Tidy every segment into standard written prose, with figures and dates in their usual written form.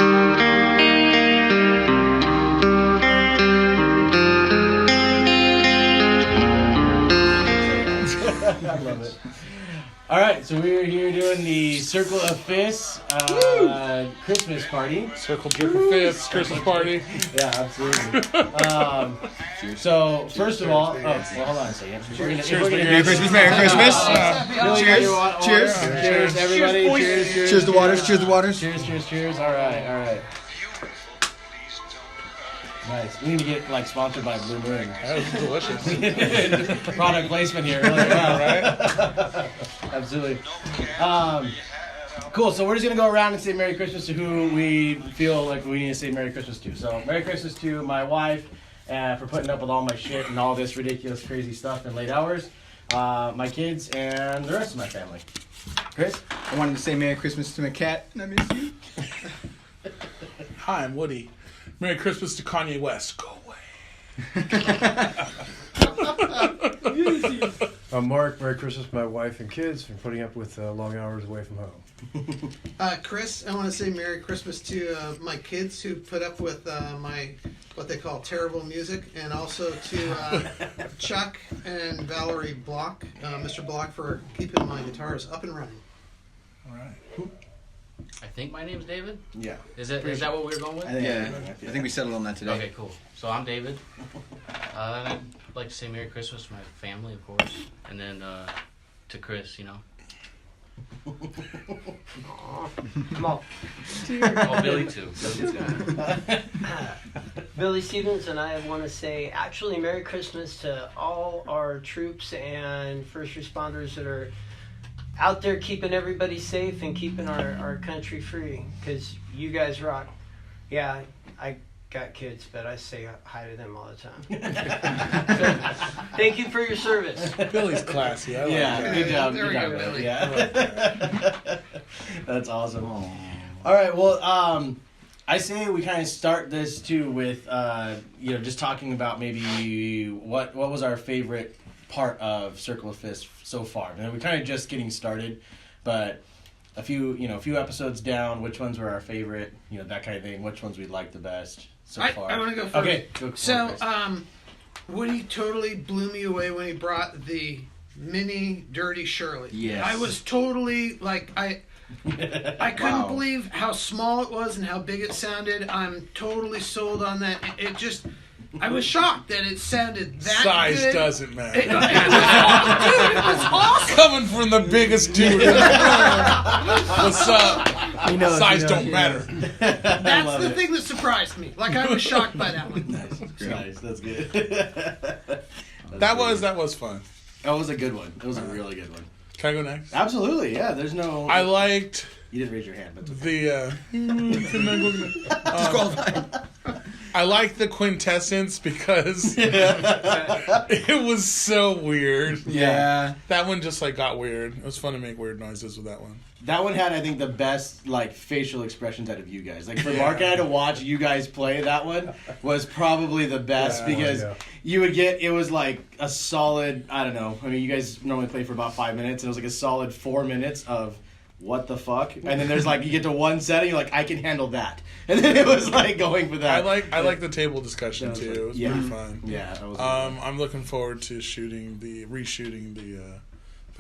I love it. All right, so we're here doing the Circle of Fists Christmas party. Circle of Fists Christmas party. Yeah, absolutely. So first of all, well, hold on a second. Cheers, Merry Christmas, Merry Christmas. Cheers. Cheers, everybody. Cheers. Cheers to waters. Cheers to waters. Cheers. All right. Nice. We need to get sponsored by Blue Moon. That was delicious. Product placement here. Really well, right? Absolutely. Cool. So we're just gonna go around and say Merry Christmas to who we feel like we need to say Merry Christmas to. So Merry Christmas to my wife for putting up with all my shit and all this ridiculous, crazy stuff in late hours. My kids and the rest of my family. Chris? I wanted to say Merry Christmas to my cat, and I miss you. Hi, I'm Woody. Merry Christmas to Kanye West. Go away. I'm Mark. Merry Christmas to my wife and kids for putting up with long hours away from home. Chris, I want to say Merry Christmas to my kids who put up with my what they call terrible music, and also to Chuck and Valerie Block, Mr. Block, for keeping my guitars up and running. All right. I think my name's David. Yeah. Is that what we were going with? I think we settled on that today. Okay, cool. So I'm David. And I'd like to say Merry Christmas to my family, of course, and then to Chris, you know. Come on. Oh, Billy too. Billy's got Billie Stevens and I want to say actually Merry Christmas to all our troops and first responders that are out there keeping everybody safe and keeping our country free, because you guys rock. Yeah, I got kids, but I say hi to them all the time. So, thank you for your service. Billy's classy. I like that. Good job. There we go, Billy. Yeah. That's awesome. All right, well, I say we kind of start this too with just talking about maybe what was our favorite part of Circle of Fists so far. And we're kind of just getting started, but a few episodes down, which ones were our favorite, that kind of thing, which ones we liked the best so far. I want to go first. Okay. Go So, first. Woody totally blew me away when he brought the mini Dirty Shirley. Yes. I was totally I couldn't believe how small it was and how big it sounded. I'm totally sold on that. It just, I was shocked that it sounded that Size good. doesn't matter. It was awesome. Coming from the biggest dude in the room. What's up? Size don't matter. That's the thing that surprised me. I was shocked by that one. Nice. That's good. That was fun. That was a good one. It was a really good one. Can I go next? Absolutely, yeah. There's no. I liked You didn't raise your hand, but the. I like the quintessence because it was so weird. Yeah. That one just got weird. It was fun to make weird noises with that one. that one had, I think, the best facial expressions out of you guys. For Mark and I to watch you guys play that one was probably the best because you would get, it was a solid, I don't know. I mean, you guys normally play for about 5 minutes, and it was a solid 4 minutes of what the fuck, and then there's you get to one set and you're I can handle that, and then it was going for that. I like the table discussion too. It was pretty fun. Yeah, that was I'm looking forward to reshooting the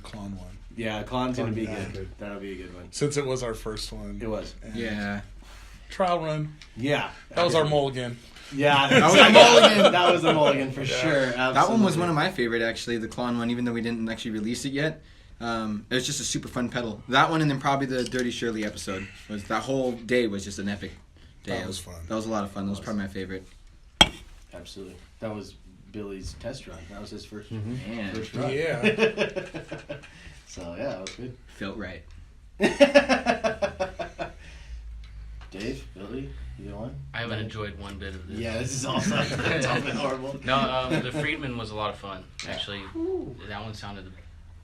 Klon one. Yeah, Klon's gonna be good. That'll be a good one Since it was our first one. It was. Yeah. Trial run. Yeah. That was our mulligan. Yeah, that was a mulligan. That was a mulligan for sure. Absolutely. That one was one of my favorite, actually, the Klon one, even though we didn't actually release it yet. It was just a super fun pedal. That one, and then probably the Dirty Shirley episode. That whole day was just an epic day. That was fun. That was a lot of fun. That was probably my favorite. Absolutely. That was Billy's test run. That was his first, first Yeah. run. Yeah. So, yeah, that was good. Felt right. Dave, Billy, either one? I haven't enjoyed one bit of this. Yeah, this is all sucks. It's all been horrible. No, the Friedman was a lot of fun. Actually, that one sounded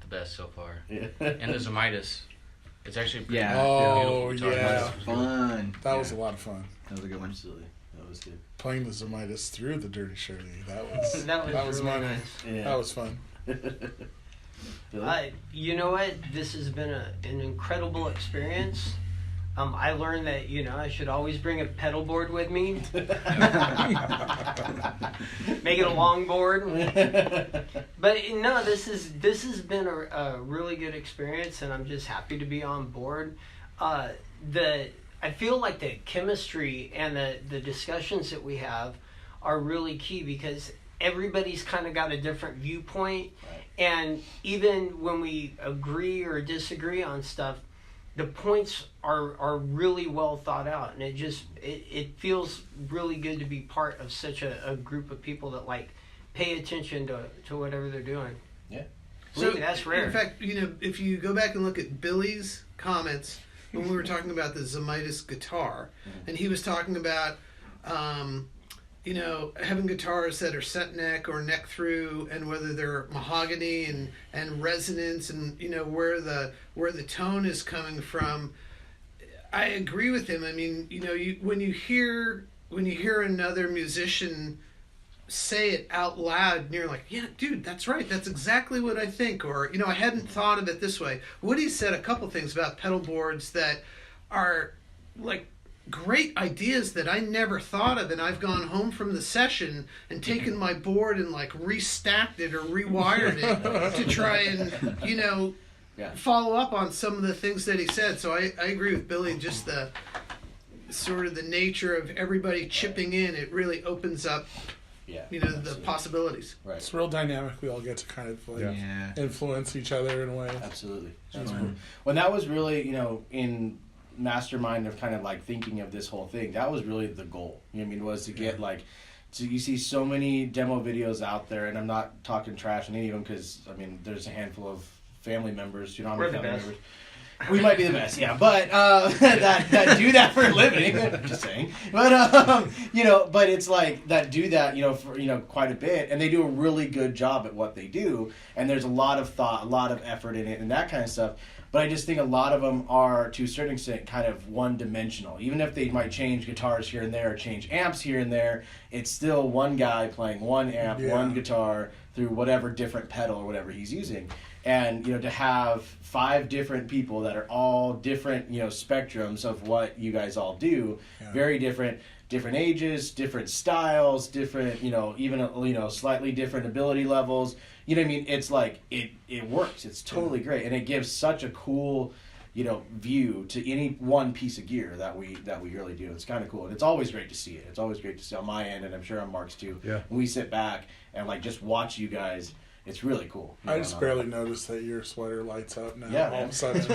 the best so far. Yeah. And the Zermitis. It's actually pretty Oh, beautiful guitar. yeah. Fun. That was a lot of fun. That was a good one. Absolutely. That was good. Playing the Zermitis through the Dirty Shirley. That was That was really my nice. Yeah. That was fun. Billy? You know what? This has been an incredible experience. I learned that I should always bring a pedal board with me. Make it a long board. But no, this has been a really good experience, and I'm just happy to be on board. I feel like the chemistry and the discussions that we have are really key because everybody's kind of got a different viewpoint, and even when we agree or disagree on stuff, the points are really well thought out, and it feels really good to be part of such a group of people that pay attention to whatever they're doing. Yeah. So that's rare. In fact, if you go back and look at Billie's comments when we were talking about the Zemitis guitar, and he was talking about having guitars that are set neck or neck through, and whether they're mahogany and resonance, and where the tone is coming from. I agree with him. I mean, when you hear another musician say it out loud, and you're like, yeah, dude, that's right. That's exactly what I think. Or, I hadn't thought of it this way. Woody said a couple things about pedal boards that are great ideas that I never thought of, and I've gone home from the session and taken my board and restacked it or rewired it to try and follow up on some of the things that he said. So I agree with Billy. Just the sort of the nature of everybody chipping in, it really opens up the possibilities. Right. It's real dynamic. We all get to kind of influence each other in a way. Absolutely. When that was really in mastermind of kind of thinking of this whole thing, that was really the goal. Was to get so you see so many demo videos out there, and I'm not talking trash on any of them because there's a handful of family members. We're the best. We might be the best, yeah, but that do that for a living. Just saying, but but it's that do that for quite a bit, and they do a really good job at what they do, and there's a lot of thought, a lot of effort in it, and that kind of stuff. But I just think a lot of them are, to a certain extent, kind of one-dimensional. Even if they might change guitars here and there, or change amps here and there, it's still one guy playing one amp, one guitar through whatever different pedal or whatever he's using. And to have 5 different people that are all different spectrums of what you guys all do, very different ages, different styles, different even slightly different ability levels. It's it works. It's totally great, and it gives such a cool view to any one piece of gear that we really do. It's kind of cool, and it's always great to see it. It's always great to see on my end, and I'm sure on Mark's too. Yeah. When we sit back and just watch you guys. It's really cool. I just barely noticed that your sweater lights up now. Yeah, all of a sudden.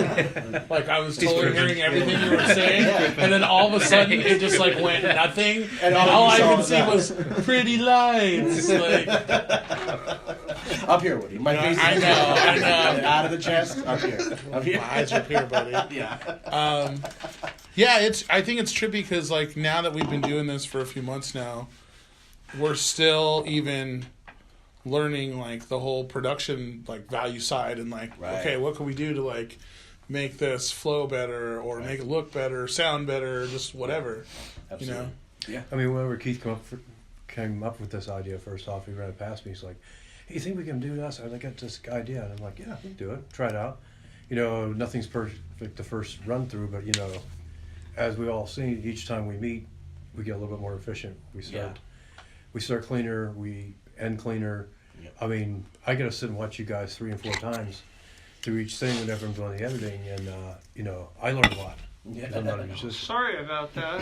I was totally hearing everything you were saying, and then all of a sudden it just went nothing, and all I could see was pretty lights. Up here, Woody. My face I know. Out of the chest. Up here. My eyes are up here, buddy. Yeah. I think it's trippy because now that we've been doing this for a few months now, we're still even learning the whole production value side and okay, what can we do to make this flow better or make it look better, sound better, just whatever. Absolutely. Yeah. Whenever Keith came up with this idea first off, he ran it past me. He's like, hey, you think we can do this? I got this idea, and I'm like, yeah, we can do it. Try it out. Nothing's perfect the first run through, but as we all see, each time we meet, we get a little bit more efficient. We start cleaner. We end cleaner. Yep. I got to sit and watch you guys 3 and 4 times through each thing whenever I'm doing the editing, and I learn a lot. Yeah. I'm not a musician. Sorry about that.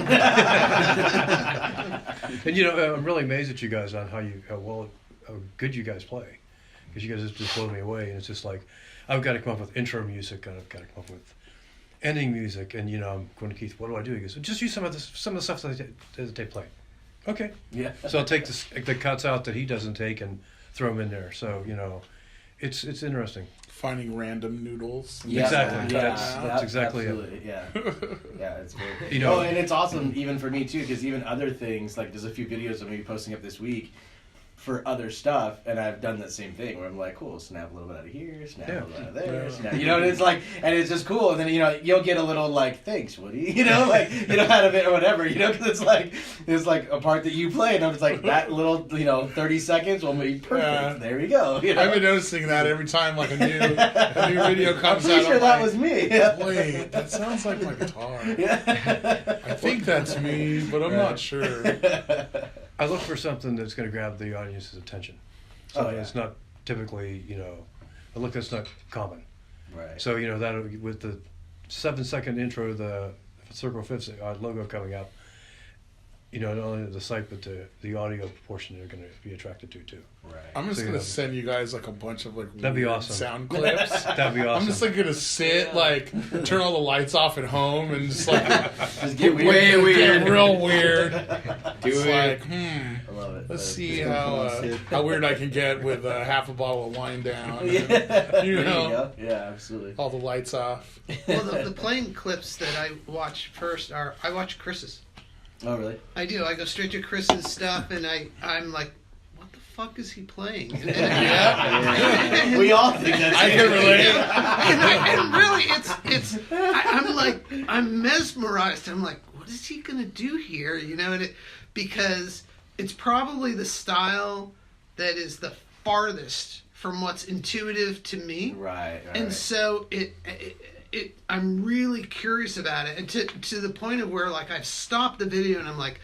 And I'm really amazed at you guys on how good you guys play, because you guys just blow me away. And it's just I've got to come up with intro music, and I've got to come up with ending music, and I'm going to Keith, what do I do? He goes, just use some of the stuff that they play. Okay. Yeah. So I'll take the cuts out that he doesn't take and throw them in there. So it's interesting. Finding random noodles. Yeah. Exactly. Yeah. That's exactly absolutely. it. Yeah. Yeah, it's great. And it's awesome even for me too, because even other things there's a few videos I'm going to be posting up this week. for other stuff, and I've done that same thing where I'm like, cool, snap a little bit out of here, snap a little bit out of there, Yeah. snap, and it's like, and it's just cool. And then you'll get a little like, thanks, Woody, like out of it or whatever, because it's like a part that you play, and I'm just like that little 30 seconds will be perfect. Yeah. There we go. I've been noticing that every time like a new video I'm comes pretty out. sure I'm that like, was me. Wait, that sounds like my guitar. Yeah. I think that's me, but I'm not sure. I look for something that's going to grab the audience's attention. Something that's not typically, a look that's not common. Right. So, that with the 7-second intro, the Circle Fifths logo coming up, not only the sight, but the audio portion they're going to be attracted to, too. Right. I'm just gonna send you guys like a bunch of like That'd be weird awesome. sound clips. That'd be awesome. I'm just like gonna sit turn all the lights off at home and just like Just get weird. Way weird. get real weird. Do It's it. like I love it. let's see just gonna how weird I can get with half a bottle of wine down. And, Yeah. There you you know, go. Yeah, absolutely. all the lights off. Well, the playing clips that I watch first I watch Chris's. Oh, really? I do. I go straight to Chris's stuff, and I'm like, what the fuck is he playing? And We all think that's I can relate. and really, I'm mesmerized. I'm like, what is he gonna do here? Because it's probably the style that is the farthest from what's intuitive to me. Right. And so I'm really curious about it, and to the point of where like I've stopped the video and I'm like,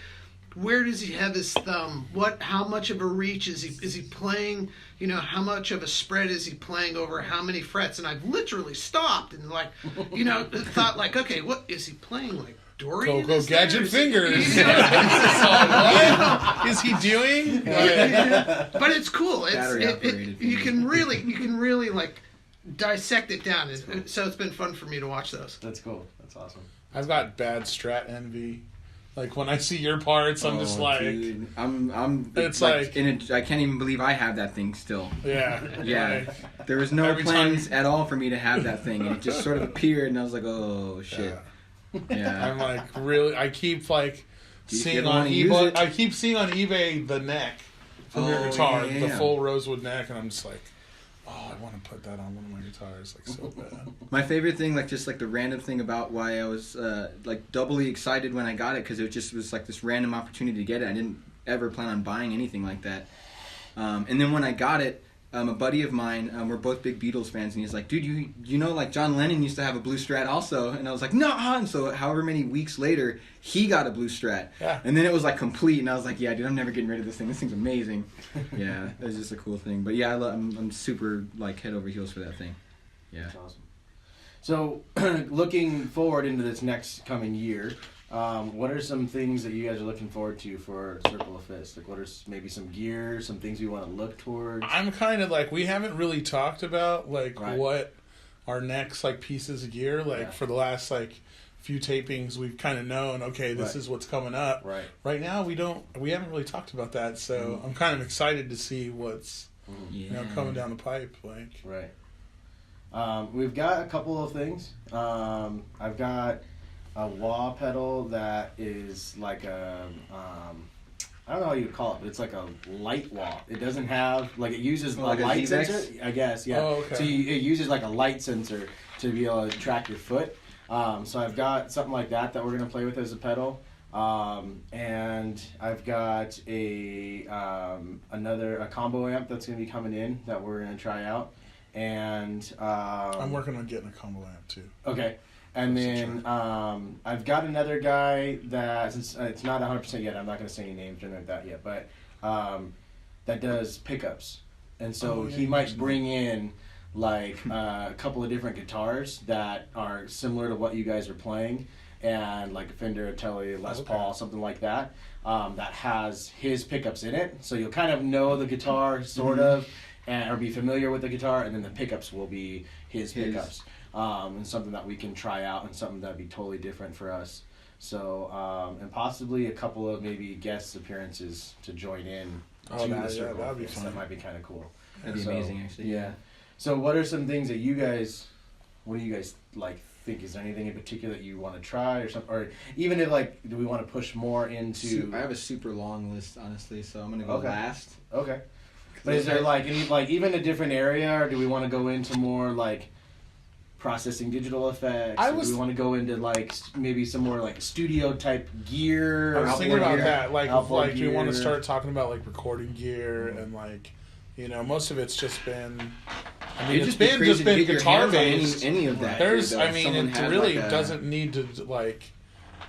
where does he have his thumb? How much of a reach is he playing? How much of a spread is he playing over how many frets? And I've literally stopped and like, thought like, okay, what is he playing like? Dory? Go gadget fingers. Yeah. What is he doing? But it's cool. Battery operated You fingers. can really like dissect it down. So it's been fun for me to watch those. That's cool. That's awesome. I've got bad strat envy. Like when I see your parts, I'm just like, dude. I'm. It's I can't even believe I have that thing still. yeah. Yeah, like, there was no Every plans time- at all for me to have that thing, and it just sort of appeared, and I was like, oh shit. Yeah. I'm like really. I keep like Do you seeing ever on wanna use eBay. it? I keep seeing on eBay the neck from your guitar, yeah, the yeah. full rosewood neck, and I'm just like, oh, I want to put that on one of my guitars, like so bad. My favorite thing, like just like the random thing about why I was like doubly excited when I got it, because it just was like this random opportunity to get it. I didn't ever plan on buying anything like that. And then when I got it, a buddy of mine, we're both big Beatles fans, and he's like, dude, you know, like John Lennon used to have a blue Strat also. And I was like, no. And so however many weeks later, he got a blue Strat. Yeah. And then it was like complete, and I was like, yeah, dude, I'm never getting rid of this thing. This thing's amazing. Yeah, it was just a cool thing. But yeah, I'm super like head over heels for that thing. Yeah. That's awesome. So, looking forward into this next coming year, what are some things that you guys are looking forward to for Circle of Fist? Like, what are maybe some gear, some things we want to look towards? I'm kind of like, we haven't really talked about like Right. what our next like pieces of gear. Like Yeah. for the last like few tapings, we've kind of known, okay, this Right. is what's coming up. Right. Right now, we haven't really talked about that, so I'm kind of excited to see what's Yeah. coming down the pipe. Like, Right. We've got a couple of things. I've got a wah pedal that is like a, I don't know how you would call it, but it's like a light wah. It doesn't have, like it uses Like a a light Z-Vex? sensor, I guess, yeah. Oh, okay. So it uses like a light sensor to be able to track your foot. So I've got something like that we're going to play with as a pedal. And I've got a combo amp that's going to be coming in that we're going to try out. And I'm working on getting a combo amp too. okay. And then I've got another guy that, since it's not 100% yet, I'm not going to say any names or anything like that yet, but that does pickups. And so he might bring in like a couple of different guitars that are similar to what you guys are playing, and like a Fender, a Tele, Les Paul, something like that, that has his pickups in it. So you'll kind of know the guitar, sort of, or be familiar with the guitar, and then the pickups will be his pickups. And something that we can try out, and something that'd be totally different for us. So, and possibly a couple of maybe guest appearances to join in to the circle. that'd be So fun. that might be kind of cool. That'd be amazing, actually. Yeah. So what are some things that what do you guys like think? Is there anything in particular that you want to try or something? Or even if, like, do we want to push more into... I have a super long list, honestly, so I'm going to go Okay. last. Okay. But is there, like, any, like, even a different area, or do we want to go into more, like, processing digital effects? Or do we want to go into, like, maybe some more, like, studio-type gear? I was thinking about that. Like, outboard we want to gear? start talking about, like, recording gear and, like, you know, most of it's just been... I mean, It'd it's be been crazy just to been get your guitar hands on based. any of that. There's, dude, I though. mean, Someone it had, really like, a- doesn't need to, like...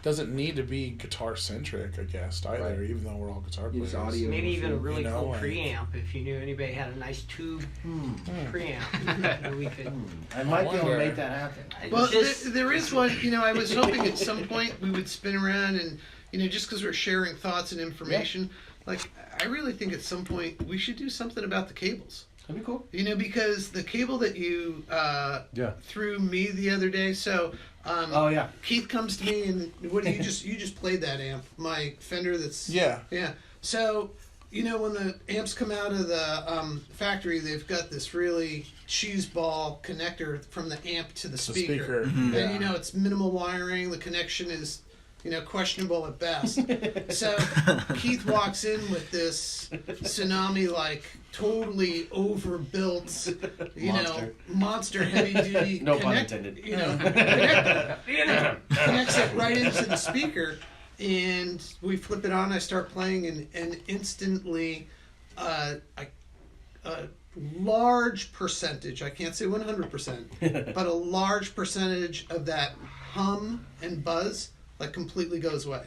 Doesn't need to be guitar centric, I guess, either. Right. Even though we're all guitar players. Use audio. Maybe even a really You know, cool like- preamp. If you knew anybody had a nice tube preamp, that we could. I might be able to wonder. make that happen. Well, just, there is one. You know, I was hoping at some point we would spin around and, you know, just because we're sharing thoughts and information, like I really think at some point we should do something about the cables. That'd be cool. You know, because the cable that you Yeah. threw me the other day, so Oh, yeah. Keith comes to me and what do you just played that amp, my Fender that's Yeah. yeah. So, you know, when the amps come out of the factory, they've got this really cheese ball connector from the amp to the The speaker. speaker. And, Yeah. you know, it's minimal wiring. The connection is, you know, questionable at best. So Keith walks in with this Tsunami, like, totally overbuilt, you know, monster heavy duty. No pun intended. You know, connects it right into the speaker. And we flip it on. I start playing, and instantly, a large percentage, I can't say 100%, but a large percentage of that hum and buzz, like, completely goes away.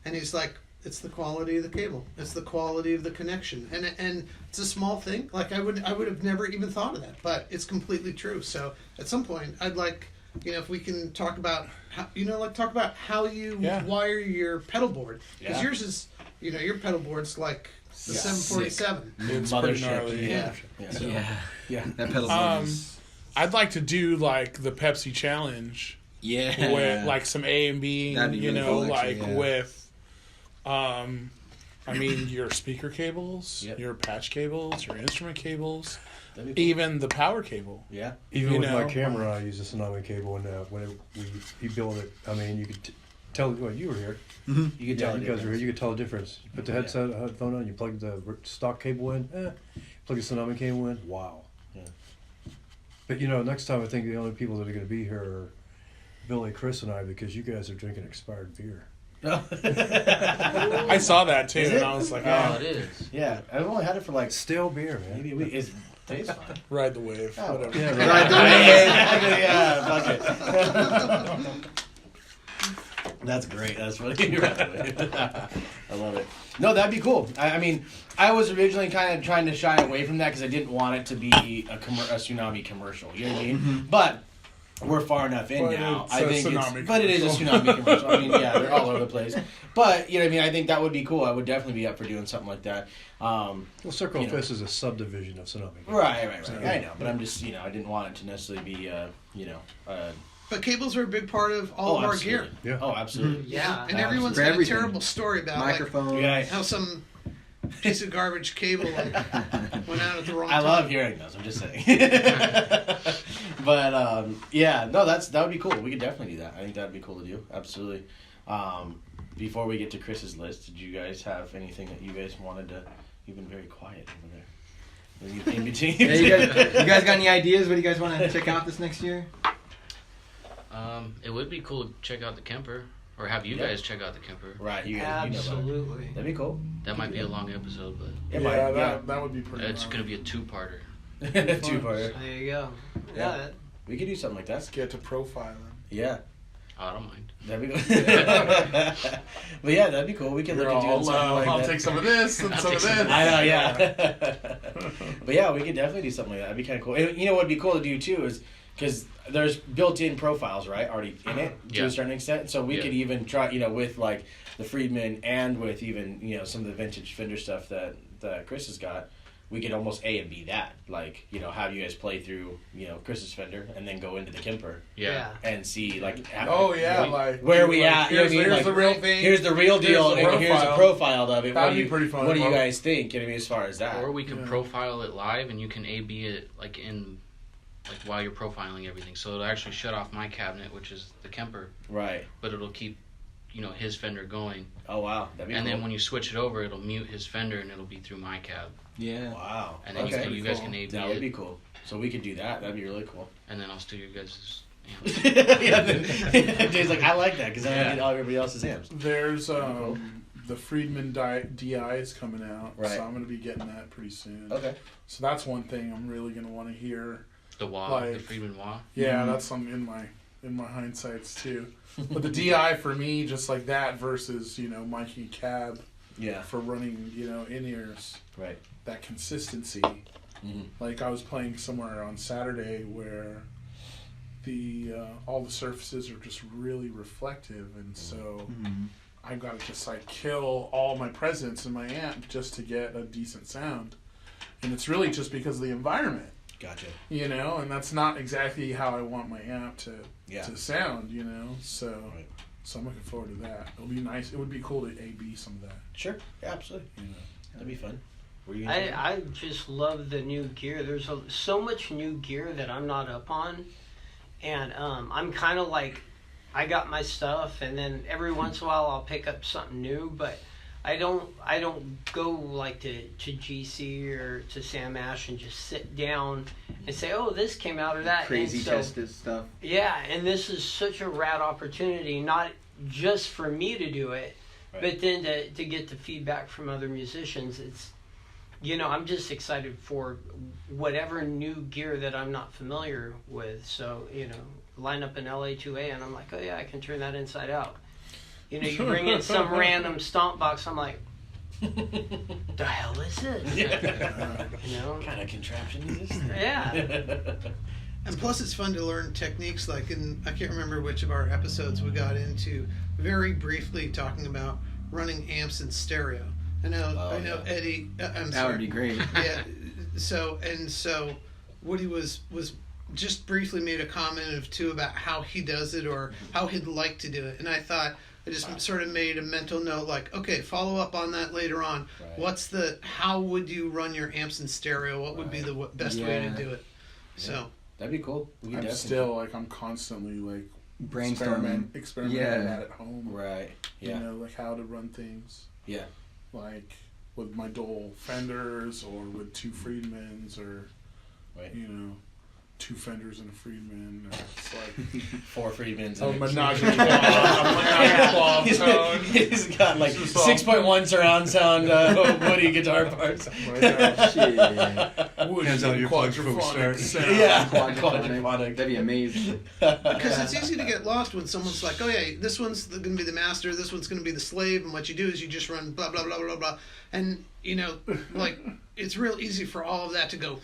And he's like, it's the quality of the cable. It's the quality of the connection. And it's a small thing. Like, I would have never even thought of that, but it's completely true. So at some point, I'd like, you know, if we can talk about how, you know, like, talk about how you Yeah. wire your pedal board. Because Yeah. yours is, you know, your pedal board's like the Yeah. 747. It's pretty Mothership. gnarly. Yeah. So, Yeah. yeah. That pedal Um, is... I'd like to do, like, the Pepsi challenge. Yeah. With, like, some A and B, That'd be you really know, cool, like, actually, yeah. with... I mean, your speaker cables, Yep. your patch cables, your instrument cables, That'd be cool. even the power cable. Yeah. Even You with know, my camera, I use a Tsunami cable, and he built it. I mean, you could tell. Well, you were here. You could Yeah, tell you the guys were here. difference. You could tell the difference. You put the headphone on. You plug the stock cable in. Plug the Tsunami cable in. Wow. Yeah. But you know, next time I think the only people that are going to be here are Billy, Kris, and I, because you guys are drinking expired beer. I saw that, too, Is and it? I was like, Oh, oh, it is. Yeah, I've only had it for like Stale beer, man. maybe a week. It tastes fine. ride the wave, Oh, whatever. Yeah, Right, Yeah, fuck it. That's great. That's funny. I love it. No, that'd be cool. I mean, I was originally kind of trying to shy away from that because I didn't want it to be a Tsunami commercial. You know what I mean? But we're far enough in But now. it's I a think Tsunami but it is a Tsunami commercial. I mean, yeah, they're all over the place. But you know what I mean? I think that would be cool. I would definitely be up for doing something like that. Well, Circle You know. Fist is a subdivision of Tsunami. Right. I know, but I'm just I didn't want it to necessarily be But cables are a big part of all of our gear. Yeah. Oh, absolutely. yeah. And everyone's For got everything. a terrible story about like, Microphone. Yeah. how some piece of garbage cable like, went out at the wrong I time. love hearing those. I'm just saying. But yeah, no, that would be cool. We could definitely do that. I think that'd be cool to do. Absolutely. Before we get to Chris's list, did you guys have anything that you guys wanted to? You've been very quiet over there. In between. Yeah, you guys got any ideas? What do you guys want to check out this next year? It would be cool to check out the Kemper, or have you Yeah. guys check out the Kemper. Right, you guys. You know about it. Absolutely. That'd be cool. That might be a long episode, but It Yeah, might. that would be pretty it's gnarly. gonna be a two-parter. Yeah. Two-parter. There you go. Yeah. Yeah. We could do something like that. Let's get to profiling. Yeah. Oh, I don't mind. That'd be cool. But yeah, that'd be cool. We could look at doing something like I'll that. take some of this and some of this. I know, yeah. But yeah, we could definitely do something like that. That'd be kind of cool. And, you know what'd be cool to do too is because there's built-in profiles, right, already in it to Yeah. a certain extent. So we Yeah. could even try, with like the Friedman and with even some of the vintage Fender stuff that Kris has got. We could almost A and B that, like have you guys play through Chris's Fender and then go into the Kemper Yeah. and see like Oh yeah, where are we at? Here's, You know what I mean? here's the real thing. Here's the real deal, Here's the and here's the profile of it. That'd be pretty fun. What do you guys think? You know what I mean, as far as that? Or we can profile it live, and you can A/B it like in like while you're profiling everything. So it'll actually shut off my cabinet, which is the Kemper, Right. but it'll keep, his fender going. Oh wow, that'd be And cool. then when you switch it over, it'll mute his fender and it'll be through my cab. Yeah. Wow. And then Okay. you guys can A/B That would it, be cool. So we could do that. That'd be really cool. and then I'll steal your guys' amps. Yeah. Then Jay's like, I like that because I don't need all everybody else's amps. There's the Friedman DI is coming out, Right. so I'm going to be getting that pretty soon. Okay. So that's one thing I'm really going to want to hear. The wah, Like- the Friedman wah. Yeah, that's some in my hindsights too. But the DI for me, just like that versus Mikey Cab Yeah. for running in ears, Right. that consistency. Mhm. Like I was playing somewhere on Saturday where the all the surfaces are just really reflective, and so I've got to just like kill all my presence in my amp just to get a decent sound, and it's really just because of the environment. Gotcha. And that's not exactly how I want my amp to Yeah. sound, so Right. so I'm looking forward to that. It'll be nice. It would be cool to A/B some of that. Sure. Yeah, absolutely. That'd be fun. Were you? I just love the new gear. There's so much new gear that I'm not up on, and I'm kind of like, I got my stuff, and then every once in a while I'll pick up something new, but I don't go like to GC or to Sam Ash and just sit down and say, oh, this came out of that. Crazy and so, tested stuff. yeah, and this is such a rad opportunity, not just for me to do it, Right. but then to get the feedback from other musicians. It's, I'm just excited for whatever new gear that I'm not familiar with. So, line up an LA2A and I'm like, oh yeah, I can turn that inside out. You bring in some random stomp box, I'm like, the hell is this? Yeah. What kind of contraption is this? Yeah. And plus, it's fun to learn techniques. Like I can't remember which of our episodes we got into very briefly talking about running amps in stereo. I know yeah. Eddie. I'm That sorry. would be great. Yeah. So Woody was just briefly made a comment of too about how he does it or how he'd like to do it, and I thought I just sort of made a mental note like, okay, follow up on that later on. Right. How would you run your amps in stereo? What would be the best way to do it? So. That'd be cool. We could I'm definitely- still like I'm constantly like Brainstorming. experimenting Yeah. at home. Right. Yeah. Like how to run things. Yeah. Like with my Dole Fenders or with two Friedmans or Right. two Fenders and a Friedman. Or it's like 4 Friedmans. a and menage a trois He's tone. he's got like It's just all- 6.1 surround sound Woody guitar parts. Oh my gosh. Shit. Woody Depends how you plug from quadraphonic start. sound. Yeah. Quadraphonic. That'd be amazing. Because it's easy to get lost when someone's like, oh yeah, this one's going to be the master, this one's going to be the slave, and what you do is you just run blah, blah, blah, blah, blah. And, like, it's real easy for all of that to go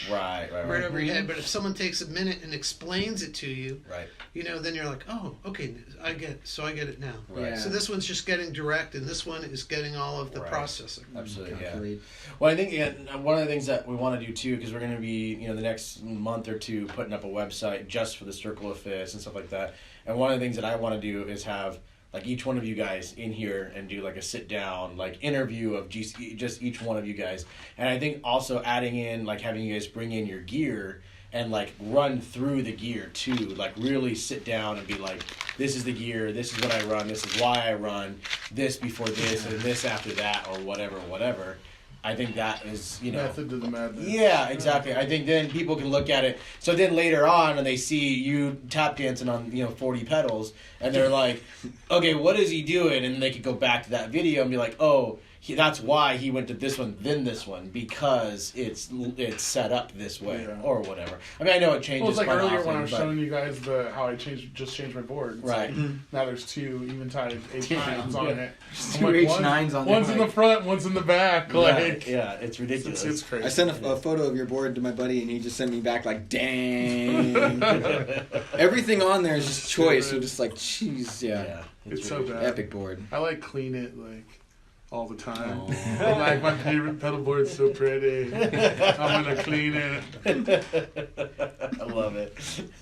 Right. right over your head. But if someone takes a minute and explains it to you, Right. then you're like, oh, okay, I get it now. Right. Yeah. So this one's just getting direct, and this one is getting all of the Right. processing. Absolutely. Yeah. Calculate. Well, I think one of the things that we want to do too, because we're going to be, the next month or two putting up a website just for the Circle of Fists and stuff like that. And one of the things that I want to do is have like each one of you guys in here and do like a sit down like interview of just each one of you guys. And I think also adding in like having you guys bring in your gear and like run through the gear too, like really sit down and be like, this is the gear, this is what I run, this is why I run, this before this and this after that or whatever. I think that is, Method to the madness. yeah, exactly. I think then people can look at it. So then later on, and they see you tap dancing on 40 pedals, and they're like, okay, what is he doing? And they could go back to that video and be like, oh, that's why he went to this one, then this one, because it's set up this way Yeah. or whatever. I mean, I know it changes. Well, it's like quite earlier often, when I was but- showing you guys how I changed my board. It's Right. like, now there's two eventide H9s on it. Two I'm like, H9s on One's there. in the front, one's in the back. Like, yeah, it's ridiculous. it's crazy. I sent a photo of your board to my buddy, and he just sent me back like, "Dang!" Everything on there is just choice. You're just like, "Jeez, yeah, It's so ridiculous. bad. epic board." I like clean it like all the time. Aw. I'm like, my favorite pedal board's so pretty. I'm gonna clean it. I love it.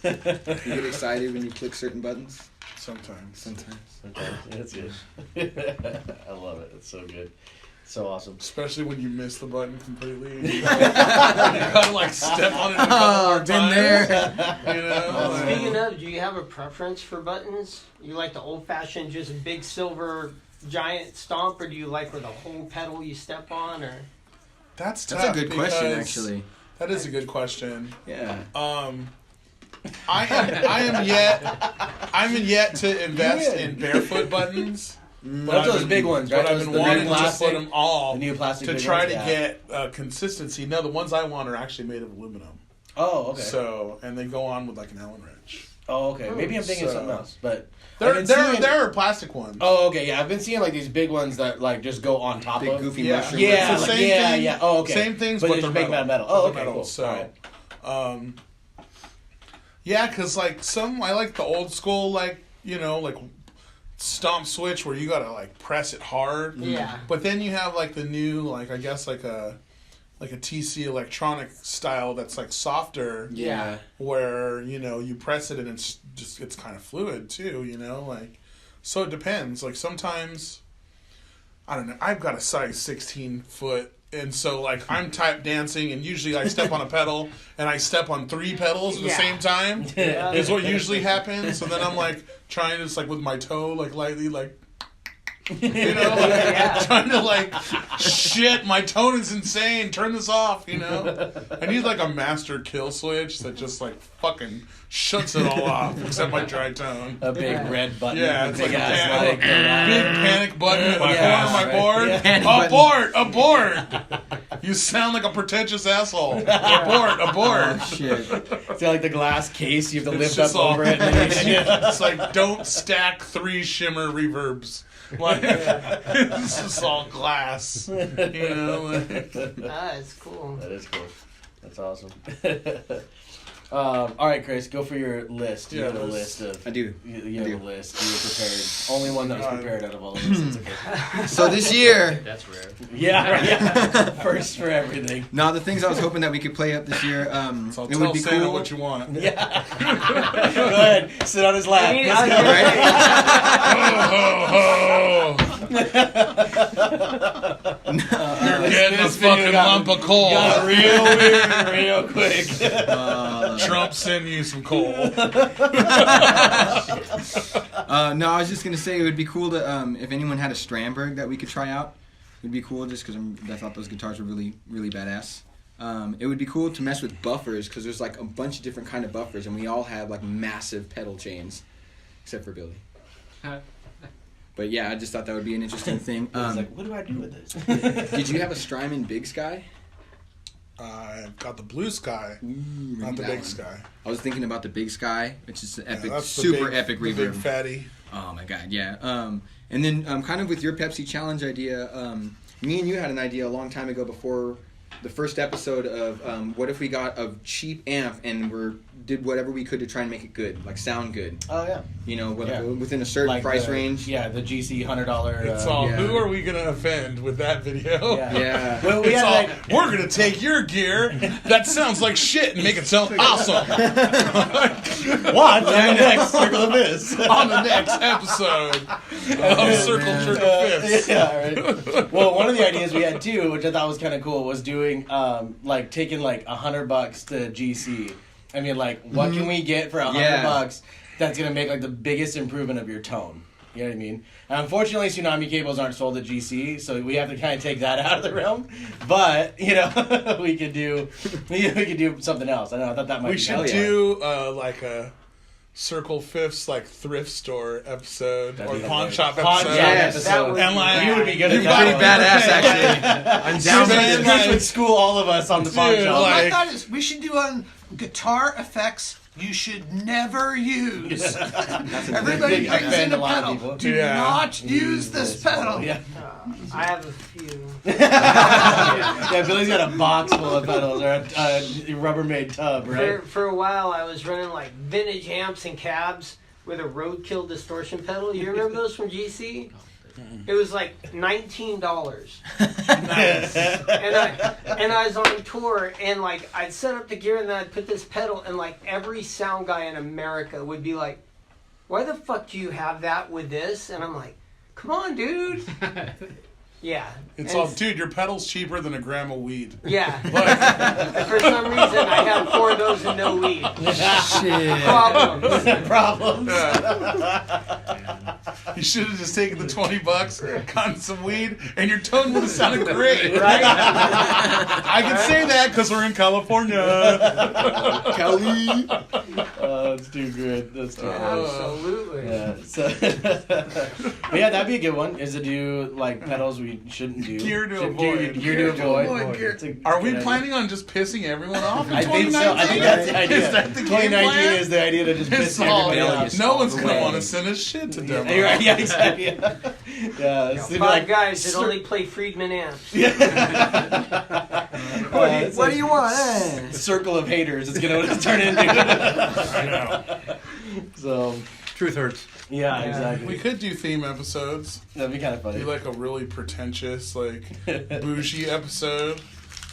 You get excited when you click certain buttons. Sometimes. Sometimes. Sometimes. That's good. I love it. It's so good. So awesome. Especially when you miss the button completely. You gotta like step on it a couple more been times. there. You know? like- Speaking of, do you have a preference for buttons? You like the old-fashioned, just big silver giant stomp, or do you like with a whole pedal you step on? Or That's That's a tough good question, because- actually. That is a good question. Yeah. I'm yet to invest in barefoot buttons. That's those big ones, right? But I've Those been the wanting new to plastic- put them all the new plastic to big try ones, to yeah. get consistency. No, the ones I want are actually made of aluminum. Oh, okay. So, and they go on with like an Allen wrench. Oh, okay. Maybe I'm thinking of So- something else, but There I've been seeing- are plastic ones. Oh, okay. Yeah, I've been seeing like these big ones that like just go on top Big of. goofy Yeah. mushroom. Yeah, It's the like, same yeah, thing. yeah. Oh, okay. Same things, but but they're they're just made out of metal. But Oh, they're okay, metal, cool. So, All right. Yeah, because like I like the old school, like stomp switch where you gotta like press it hard. Yeah. But then you have like the new, like I guess like a TC electronic style that's like softer. Yeah. Where you press it and it's kind of fluid too. Like, so it depends. Like sometimes, I don't know. I've got a size 16 foot. And so, like, I'm type dancing, and usually I step on a pedal, and I step on 3 pedals at the same time. Yeah. Is what usually happens. So then I'm, like, trying to just, like, with my toe, like, lightly, like, trying to, like, shit, my tone is insane. Turn this off, I need, like, a master kill switch that just, like, fucking shuts it all off, except my dry tone. A big red button. Yeah, it's big like a ass, big panic button at the corner of my board. Yeah. Panic Abort! Abort! You sound like a pretentious asshole. Abort! Abort! Oh, shit. See, like the glass case, you have to It's lift up just all- over it. And then It's like, don't stack 3 shimmer reverbs. Like, this is all glass. Like, it's cool. That is cool. That's awesome. All right, Chris, go for your list. You Yeah, have a let's- list of. I do. You have I a do. list. You were prepared. Only one that was prepared out of all of us. It's okay. So this year, That's rare. Yeah, right, yeah. First for everything. no, the things I was hoping that we could play up this year, so it tell would be Santa cool. what you want. Yeah. Go ahead. Sit on his lap. I mean, Let's I- go. You're getting a This video fucking got- lump of coal. Got real weird real quick. Trump send you some coal. No, I was just gonna say it would be cool to if anyone had a Strandberg that we could try out. It'd be cool just because I thought those guitars were really, really badass. It would be cool to mess with buffers because there's like a bunch of different kind of buffers and we all have like massive pedal chains, except for Billy. But yeah, I just thought that would be an interesting thing. I was like, what do I do with this? Did you have a Strymon Big Sky? I got the blue sky, not the that big one. sky. I was thinking about the Big Sky, which is an epic, That's the super big- epic the reverb. big fatty. Oh my god, yeah. And then kind of with your Pepsi challenge idea, me and you had an idea a long time ago before the first episode of what if we got a cheap amp and did whatever we could to try and make it good, like sound good. Oh, yeah. Within a certain Like price the- range. Yeah, the GC $100. It's all, yeah. who are we going to offend with that video? Yeah. Yeah. Well, we It's had all, like. we're going to take your gear that sounds like shit and make it sound awesome. Watch on the next Circle of Fist. On the next episode of Circle man. Jerk of Fists. Yeah, right. Well, one of the ideas we had too, which I thought was kind of cool, was doing like taking like $100 to GC. I mean, like, what can we get for $100 Yeah. that's gonna make like the biggest improvement of your tone? You know what I mean? And unfortunately, Tsunami Cables aren't sold at GC, so we have to kind of take that out of the realm. But we could do something else. I know. I thought that might. We be should hell yeah. do like a Circle Fifths like thrift store episode That'd or be pawn hilarious. shop Pawn episode. shop Yes, episode. that would And like You would be good You're at that. pretty one. badass, actually. I'm down Spend with like- Chris would school all of us on the pawn Dude, shop. like- My thought is we should do on guitar effects you should never use. Everybody Big brings offend in a a lot of pedal. people. Do Yeah. not use this pedal. Yeah. I have a few. Yeah, Billy's got a box full of pedals or a Rubbermaid tub, right? For a while, I was running like vintage amps and cabs with a roadkill distortion pedal. You remember those from GC? It was like $19. And I was on tour, and like I'd set up the gear, and then I'd put this pedal, and like every sound guy in America would be like, "Why the fuck do you have that with this?" And I'm like, "Come on, dude." Yeah. It's And all, dude, your pedal's cheaper than a gram of weed. Yeah. Like, And for some reason, I have 4 of those and no weed. Shit. Problems. Problems. you should have just taken the $20, gotten some weed, and your tone would have sounded great. Right? I can say that because we're in California. Kelly. That's too good. That's too good. Absolutely. Yeah. So, but yeah, that'd be a good one. Is to do like pedals we shouldn't do. Gear to Should avoid. do Gear to avoid. Gear. Are we planning on just pissing everyone off in I think so. I think that's the idea. Is that the game 2019 plan? is the idea to just It's piss all, everybody off. no one's going to Yeah. want to send us shit to demo. You're right. Yeah, exactly. Yeah. It's gonna be 5 guys that only play Friedman amps. What do you want? Circle of haters. It's gonna turn into. I know. So Truth hurts. yeah, exactly. We could do theme episodes. That'd be kind of funny. Do like a really pretentious, like bougie episode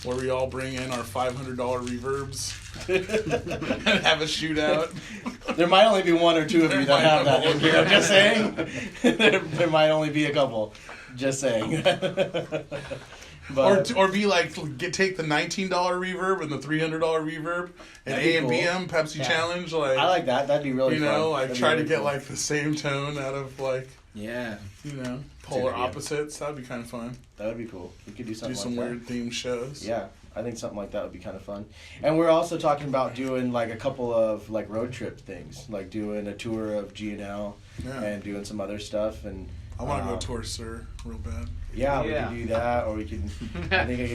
where we all bring in our $500 reverbs and have a shootout. There might only be 1 or 2 of you There that have might that in here. I'm just saying. there might only be a couple. Just saying. But Or be like, take the $19 reverb and the $300 reverb and That'd be A&BM Pepsi Yeah. Challenge. Like, I like that. That'd be really fun. like That'd be try really to get cool. like the same tone out of like, Yeah. polar idea. opposites. That'd be kind of fun. That would be cool. We could do Do something some like weird themed shows. that. Yeah, I think something like that would be kind of fun. And we're also talking about doing like a couple of like road trip things, like doing a tour of G&L Yeah. and doing some other stuff. And I want to go tour Sir real bad. Yeah, we Yeah. could do that, or we could. I think I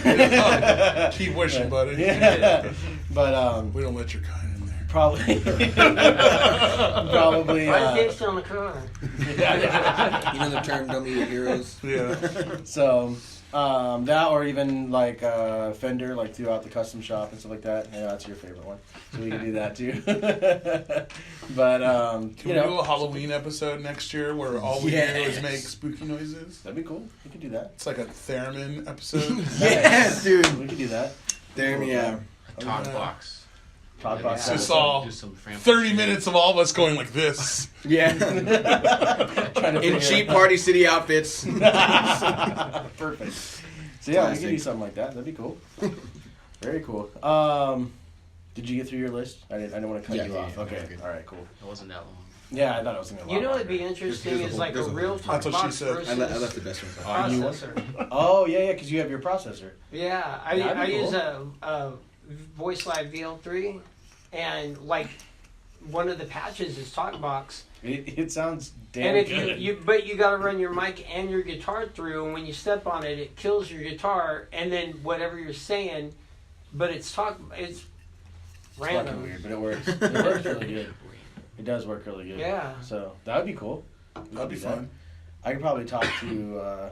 could. Keep wishing, buddy. Yeah, but We don't let your kind in there. probably. Probably. Why is Dave on the car? You know the term "don't be your heroes." Yeah. So, that or even like Fender, like throughout the custom shop and stuff like that. Yeah, that's your favorite one, so we can do that too. But Can you we do know, a Halloween episode next year where all we do is make spooky noises? that'd be cool. We could do that. It's like a theremin episode. Yes, dude. We could do that. Damn, yeah. Talk box. Talk about So it's all Do some Fran- 30 minutes of all of us going like this. Yeah. trying to In figure cheap out- Party City outfits. Perfect. So yeah, we Classic. could do something like that. That'd be cool. Very cool. Did you get through your list? I didn't want to cut Yeah, you yeah, off. yeah, Okay. okay. All right. Cool. It wasn't that long. Yeah, I thought it was gonna. Be a You lot know what'd be longer. interesting There's a is whole- like a there's a real whole- talk That's what she box said. versus I left the best one. processor. Oh yeah, because you have your processor. Yeah, That'd I be use cool. a Voice Live VL3, and like one of the patches is TalkBox. It sounds damn And if good. you but you got to run your mic and your guitar through, and when you step on it, it kills your guitar, and then whatever you're saying, but it's It's fucking random. weird, but it works. It works really good. It does work really good. Yeah. So that would be cool. We That'd could be do that. fun. I could probably talk to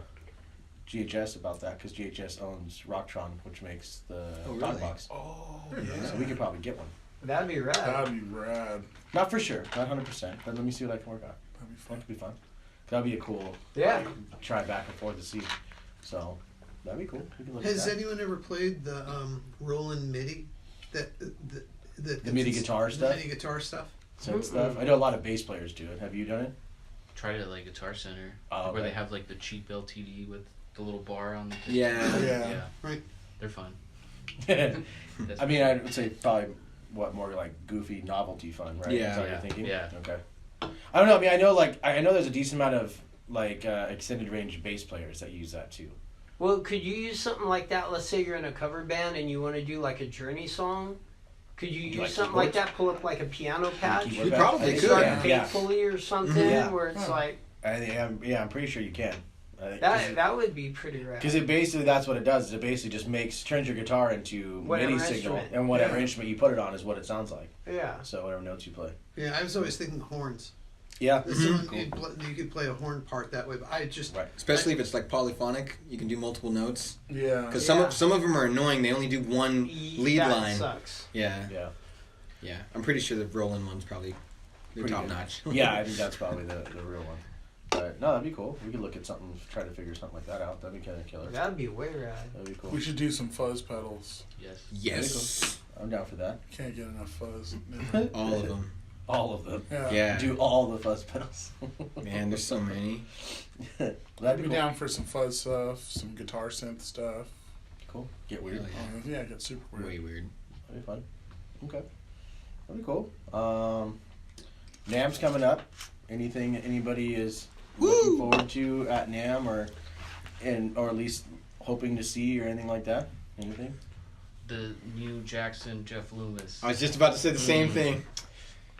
GHS about that because GHS owns Rocktron, which makes the Oh, really? talk box. Oh, So we could probably get one. That'd be rad. That'd be rad. Not for sure, not 100%, but let me see what I can work on. That'd be That fun. could be fun. That'd be a cool Yeah. try back and forth to see. So that'd be cool. We can look Has at that. anyone ever played the Roland MIDI? The MIDI guitar stuff? The MIDI guitar stuff. Synth stuff. I know a lot of bass players do it. Have you done it? Tried it at like Guitar Center, Oh, where okay. they have like the cheap LTD with the little bar on the. Yeah. Yeah. Right. They're fun. I mean, I would say probably more like goofy novelty fun, right? Yeah. Is that what Yeah. you're thinking? Yeah. Okay. I don't know. I mean, I know there's a decent amount of like extended range bass players that use that too. Well, could you use something like that? Let's say you're in a cover band and you want to do like a Journey song. Could you use like something like keyboards? that? Pull up like a piano patch. Keyboard You patch? probably I think could. so, Start Yeah. faithfully or something, Yeah. where it's like I'm pretty sure you can. that would be pretty rad. Because it basically, that's what it does. Is it basically just turns your guitar into Whatever MIDI signal, instrument. and whatever Yeah. instrument you put it on is what it sounds like. Yeah. So whatever notes you play. Yeah, I was always thinking horns. Yeah. You could play a horn part that way, but I just Right. Especially if it's like polyphonic, you can do multiple notes. Yeah. Because Yeah. some of them are annoying. They only do one lead that line. sucks. Yeah. Yeah. Yeah. I'm pretty sure the Roland one's probably Pretty top good. notch. Yeah, I think that's probably the real one. But no, that'd be cool. We could look at something, try to figure something like that out. That'd be kind of killer. That'd be way rad. That'd be cool. We should do some fuzz pedals. Yes. Yes. I'm down for that. Can't get enough fuzz. All of them. All of them. Yeah. Do all the fuzz pedals. Man, there's so many. I'd That'd be be cool. down for some fuzz stuff, some guitar synth stuff. Cool. Get weird. Hell Yeah, it gets super weird. Way weird. That'd be fun. Okay. That'd be cool. NAMM's coming up. Anything anybody is looking forward to at NAMM or at least hoping to see or anything like that? Anything? The new Jackson Jeff Loomis. I was just about to say the same thing.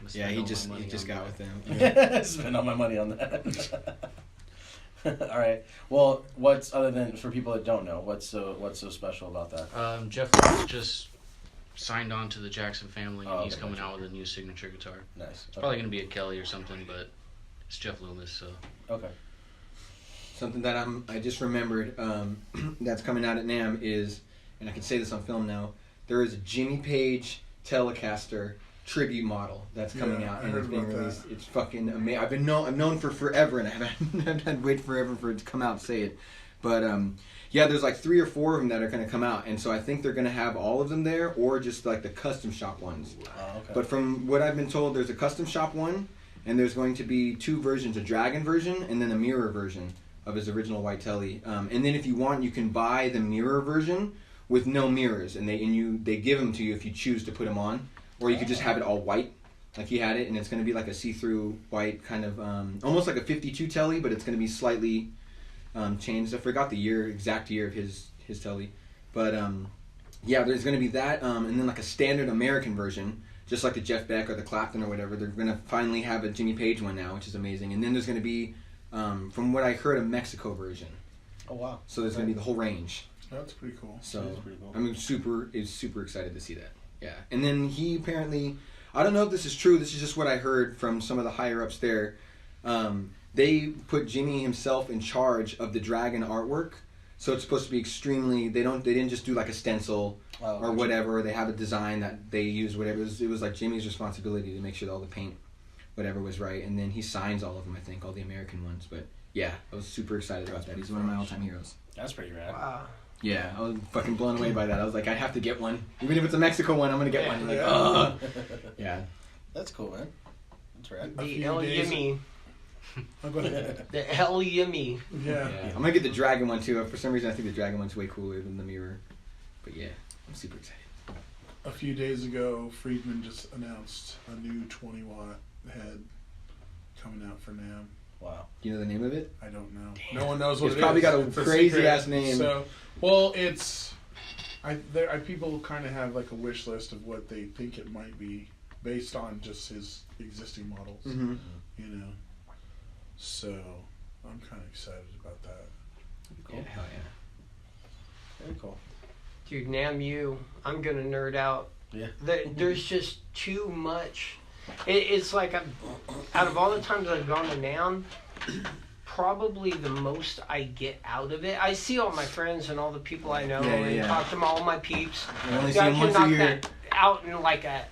Must Yeah, spend he all my just money on got that. with them. Spend all my money on that. All right. Well, what's other than for people that don't know, what's so special about that? Jeff Loomis just signed on to the Jackson family, and Oh, he's okay, coming gotcha. out with a new signature guitar. Nice. It's probably going to be a Kelly or something, but it's Jeff Loomis, so. Okay. Something that I just remembered that's coming out at NAMM is, and I can say this on film now, there is a Jimmy Page Telecaster tribute model that's coming Yeah, out I and heard it's being about that. released. It's fucking amazing. I've known for forever, and I've had to wait forever for it to come out and say it. But yeah, there's like 3 or 4 of them that are going to come out, and so I think they're going to have all of them there, or just like the custom shop ones. Oh, okay. But from what I've been told, there's a custom shop one, and there's going to be 2 versions: a Dragon version and then a mirror version of his original white telly. And then if you want, you can buy the mirror version with no mirrors, and they give them to you if you choose to put them on, or you could just have it all white, like he had it, and it's going to be like a see-through white kind of, almost like a 52 telly, but it's going to be slightly changed. I forgot the exact year of his telly, but yeah, there's going to be that, and then like a standard American version, just like the Jeff Beck or the Clapton or whatever. They're going to finally have a Jimmy Page one now, which is amazing. And then there's going to be, from what I heard, a Mexico version. Oh wow. So there's going to be the whole range. That's pretty cool. So That is pretty cool. I'm super excited to see that. Yeah. And then he apparently, I don't know if this is true. This is just what I heard from some of the higher ups there. They put Jimmy himself in charge of the Dragon artwork. So it's supposed to be extremely. They didn't just do like a stencil or whatever. They have a design that they use. Whatever. It was like Jimmy's responsibility to make sure that all the paint, whatever, was right. And then he signs all of them. I think all the American ones. But yeah, I was super excited about that. He's one of my all-time heroes. That's pretty rad. Wow. Yeah, I was fucking blown away by that. I was like, I have to get one. Even if it's a Mexico one, I'm gonna get one. Like, Yeah. ugh. Yeah. That's cool, man. That's rad. A The few El days- Yimmy. Oh, go ahead. The El Yimmy. Yeah. Yeah. I'm gonna get the Dragon one too. For some reason, I think the Dragon one's way cooler than the mirror. But yeah, I'm super excited. A few days ago, Friedman just announced a new 20-watt head coming out for NAMM. Wow. Do you know the name of it? I don't know. No one knows what It's it probably is. got a It's crazy secret. ass name. So, well, it's people kind of have like a wish list of what they think it might be based on just his existing models. Mm-hmm. You know. So, I'm kind of excited about that. Yeah, hell yeah. Very cool. Dude, NAMM, I'm gonna nerd out. Yeah. There's just too much. It's like out of all the times I've gone to NAMM, probably the most I get out of it. I see all my friends and all the people I know and talk to all my peeps. I only see I him can once a knock year. that out in like a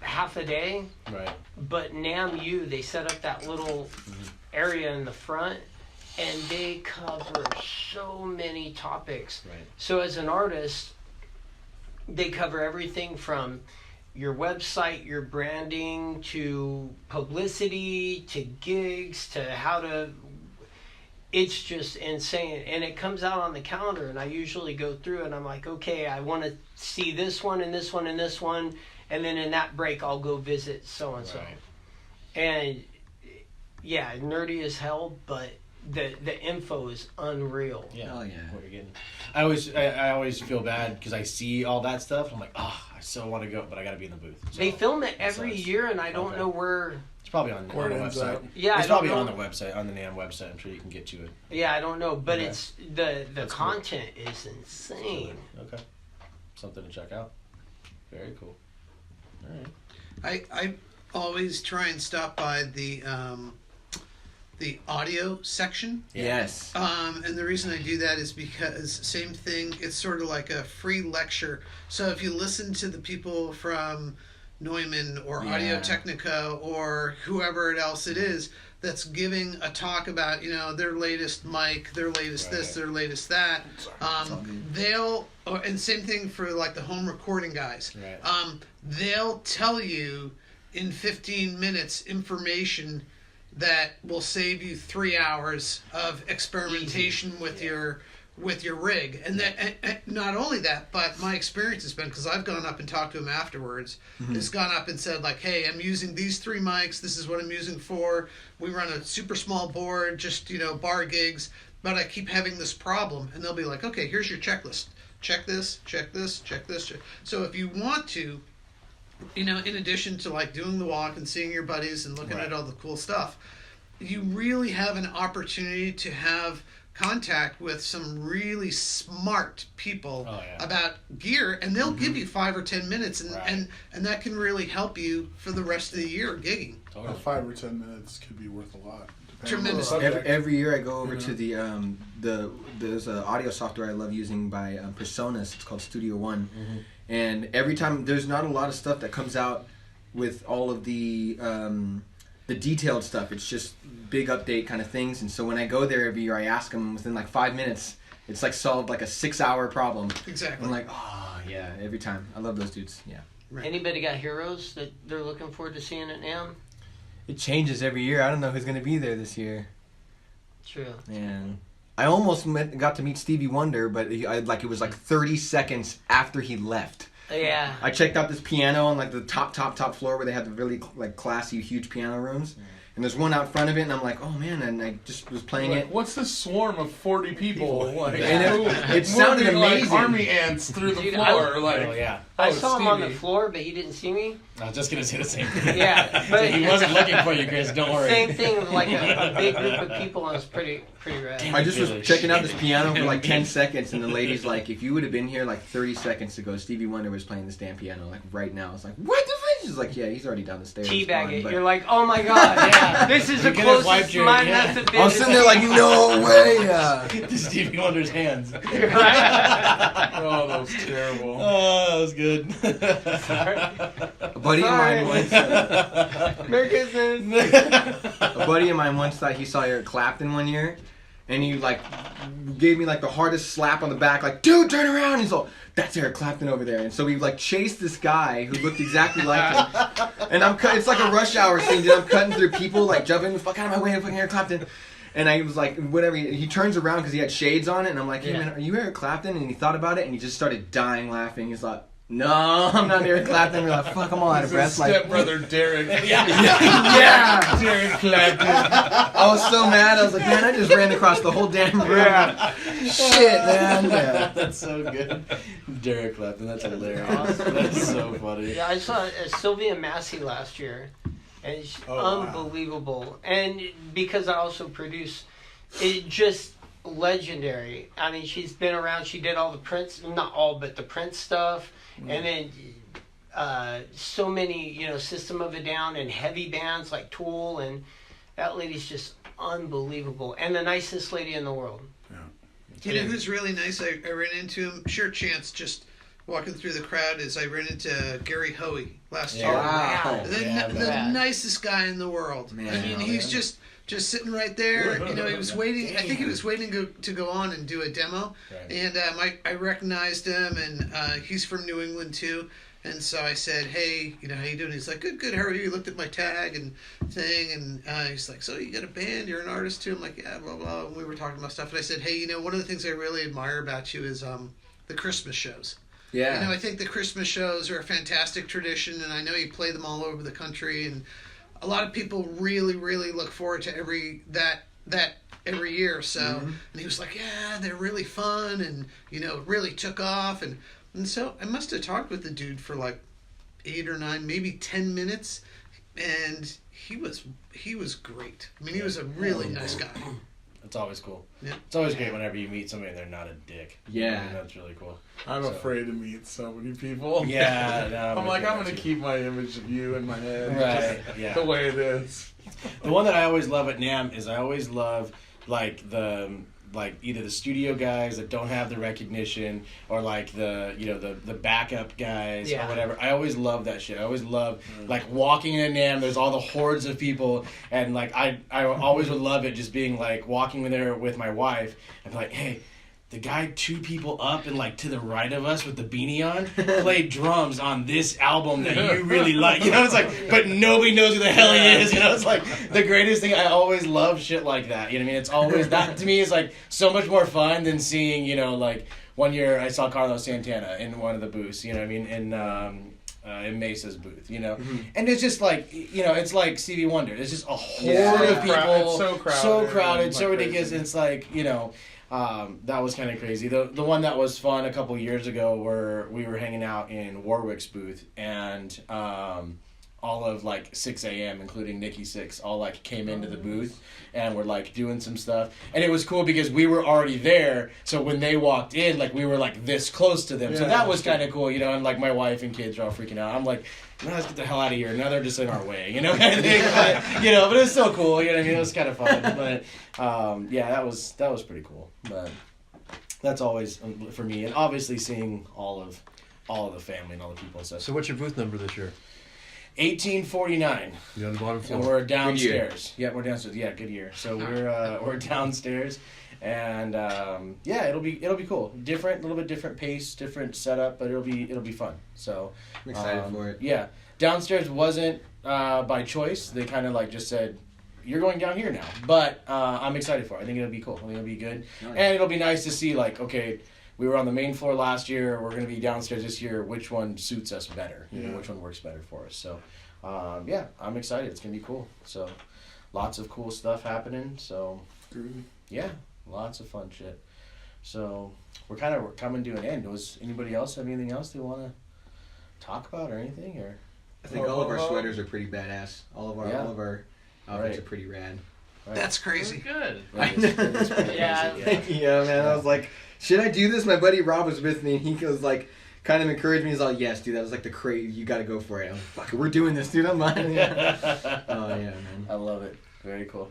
half a day. Right. But NAMM, they set up that little area in the front, and they cover so many topics. Right. So as an artist, they cover everything from your website, your branding, to publicity, to gigs, to how to... It's just insane. And it comes out on the calendar, and I usually go through and I'm like, okay, I want to see this one and this one and this one, and then in that break I'll go visit so-and-so. Right. And yeah, nerdy as hell, but the info is unreal. Yeah. Hell yeah. What you're getting. I always feel bad because I see all that stuff. I'm like, oh, I so want to go, but I got to be in the booth. So They film it every sucks. year, and I don't Okay. know where. it's probably on the Where it ends website. up. Yeah, it's I don't probably know. on the website, on the NAMM website. I'm sure you can get to it. Yeah, I don't know, but Okay. it's the That's cool. content is insane. Okay. Something to check out. Very cool. All right. I always try and stop by the audio section. Yes. And the reason I do that is because same thing, it's sort of like a free lecture. So if you listen to the people from Neumann or Yeah. Audio Technica or whoever else it is that's giving a talk about, their latest mic, their latest this, their latest that, and same thing for like the home recording guys. Right. They'll tell you in 15 minutes information that will save you 3 hours of experimentation with your rig. And that, not only that, but my experience has been, because I've gone up and talked to him afterwards, has gone up and said like, hey, I'm using these 3 mics, this is what I'm using for, we run a super small board, just, bar gigs, but I keep having this problem. And they'll be like, okay, here's your checklist. Check this, check this, check this. So if you want to, in addition to like doing the walk and seeing your buddies and looking at all the cool stuff, you really have an opportunity to have contact with some really smart people about gear, and they'll give you 5 or 10 minutes, and that can really help you for the rest of the year gigging. Totally. 5 or 10 minutes could be worth a lot. Tremendous. Every year I go over to there's an audio software I love using by Personas. It's called Studio One, and every time there's not a lot of stuff that comes out with all of the detailed stuff. It's just big update kind of things. And so when I go there every year, I ask them within like 5 minutes. It's like solved like a 6-hour problem. Exactly. I'm like, oh yeah, every time. I love those dudes. Yeah. Right. Anybody got heroes that they're looking forward to seeing at NAMM? It changes every year. I don't know who's going to be there this year. True. And I almost got to meet Stevie Wonder, but it was like 30 seconds after he left. Yeah. I checked out this piano on like the top floor where they had the really like classy, huge piano rooms. And there's one out front of it, and I'm like, oh man, and I just was playing it. What's this swarm of 40 people? Like, and it sounded amazing. Like army ants through the floor. I saw him on the floor, but he didn't see me. I was just going to say the same thing. Yeah. But he wasn't looking for you, Kris. Don't worry. Same thing with like a big group of people, and it was pretty rad. I just was checking out this piano for like 10 seconds, and the lady's like, if you would have been here like 30 seconds ago, Stevie Wonder was playing this damn piano like right now. I was like, what the fuck? She's like, yeah, he's already down the stairs. Teabag it. You're like, oh my god, this is the closest my nuts have been. I was sitting there like, no way. To Stevie Wonder's hands. Oh, that was terrible. Oh, that was good. A buddy of mine once. Merry Christmas. A buddy of mine once thought he saw Eric Clapton one year, and he like gave me like the hardest slap on the back, like, dude, turn around. He's all, that's Eric Clapton over there. And so we like chased this guy who looked exactly like him, and it's like a Rush Hour scene, dude. I'm cutting through people, like jumping the fuck out of my way, I'm fucking Eric Clapton. And I was like, whatever. He turns around because he had shades on it, and I'm like, hey man, are you Eric Clapton? And he thought about it, and he just started dying laughing. He's like, no, I'm not Eric Clapton. We're like, fuck, I'm all out of breath. Stepbrother Derek. Yeah. Derek Clapton. I was so mad. I was like, man, I just ran across the whole damn room. Yeah. Shit, man. Yeah. That's so good. Derek Clapton, that's hilarious. That's so funny. Yeah, I saw Sylvia Massey last year, and she's unbelievable. Wow. And because I also produce, it just legendary. I mean, she's been around. She did all the Prince, not all, but the Prince stuff. And then so many, System of a Down and heavy bands like Tool, and that lady's just unbelievable and the nicest lady in the world. Yeah. You know who's really nice? I ran into him, sheer chance, just walking through the crowd, is I ran into Gary Hoey last year. Wow. The nicest guy in the world. Man, I mean, he's just sitting right there. He was waiting. I think he was waiting to go on and do a demo. Right. And I recognized him, and he's from New England too. And so I said, hey, how you doing? He's like, good, how are you? He looked at my tag and thing, and he's like, so you got a band? You're an artist too? I'm like, yeah, blah, blah. And we were talking about stuff. And I said, hey, one of the things I really admire about you is the Christmas shows. Yeah. I think the Christmas shows are a fantastic tradition, and I know you play them all over the country, and a lot of people really, really look forward to every year. So, and he was like, yeah, they're really fun, and it really took off, and so I must have talked with the dude for like 8 or 9, maybe 10 minutes, and he was great. I mean, he was a really nice guy. It's always cool. Yeah. It's always great whenever you meet somebody and they're not a dick. Yeah. I mean, that's really cool. I'm afraid to meet so many people. Yeah. No, I'm going to keep my image of you in my head. Right. Just Yeah. the way it is. The one that I always love at NAMM is I always love either the studio guys that don't have the recognition or like the backup guys or whatever. I always love that shit. I always love like walking in NAMM. There's all the hordes of people, and like I always would love it just being like walking in there with my wife and be like, hey, the guy 2 people up and like to the right of us with the beanie on played drums on this album that you really like. You know, it's like, but nobody knows who the hell he is. You know, it's like the greatest thing. I always love shit like that. You know what I mean? It's always, that to me is like so much more fun than seeing, you know, like one year I saw Carlos Santana in one of the booths, you know what I mean? In Mesa's booth, you know? And it's just like, you know, it's like Stevie Wonder. It's just a horde of people. It's so crowded. So ridiculous. It's like, you know, that was kind of crazy. The one that was fun a couple years ago where we were hanging out in Warwick's booth and all of like 6 a.m., including Nikki Sixx, all like came into the booth and were like doing some stuff. And it was cool because we were already there. So when they walked in, like we were like this close to them. So that was kind of cool, you know, and like my wife and kids are all freaking out. I'm like, no, let's get the hell out of here. Now they're just in our way, you know, kind of thing. But, you know, but it's still cool, you know what I mean? It was kind of fun. But yeah, that was pretty cool. But that's always for me. And obviously seeing all of the family and all the people and stuff. So what's your booth number this year? 1849. You're on the bottom floor. And we're downstairs. Yeah, we're downstairs. Yeah, good year. So we're downstairs, and yeah, it'll be cool. Different, a little bit different pace, different setup, but it'll be fun. So I'm excited for it. Yeah, downstairs wasn't by choice. They kind of like just said, "You're going down here now." But I'm excited for it. I think it'll be cool. I think it'll be good, and it'll be nice to see like, okay, we were on the main floor last year. We're going to be downstairs this year. Which one suits us better? You know, which one works better for us? So, yeah, I'm excited. It's going to be cool. So, lots of cool stuff happening. So, yeah, lots of fun shit. So, we're coming to an end. Was anybody else have anything else they want to talk about or anything? Or I think all of our sweaters are pretty badass. All of our outfits are pretty rad. Right. That's crazy. Good. Yeah. Yeah, man. I was like, should I do this? My buddy Rob was with me, and he was like, kind of encouraged me. He's like, yes, dude. That was like the crazy. You got to go for it. I'm like, fuck it, we're doing this, dude. I'm like, yeah. Oh yeah, man. I love it. Very cool.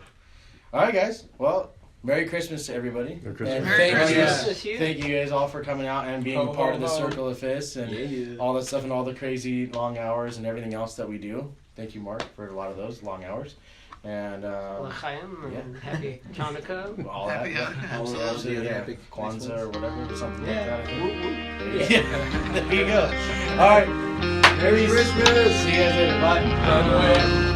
All right, guys. Well, Merry Christmas to everybody. Merry Christmas. And Merry Christmas. thank you guys all for coming out and being part of the Circle of Fists and all that stuff and all the crazy long hours and everything else that we do. Thank you, Mark, for a lot of those long hours. And L'chaim and happy Hanukkah. all Happy that. Hanukkah. Yeah, Kwanzaa or whatever, something like that. I think. Yeah. Yeah, there you go. All right. Merry Christmas. See you guys later. Bye.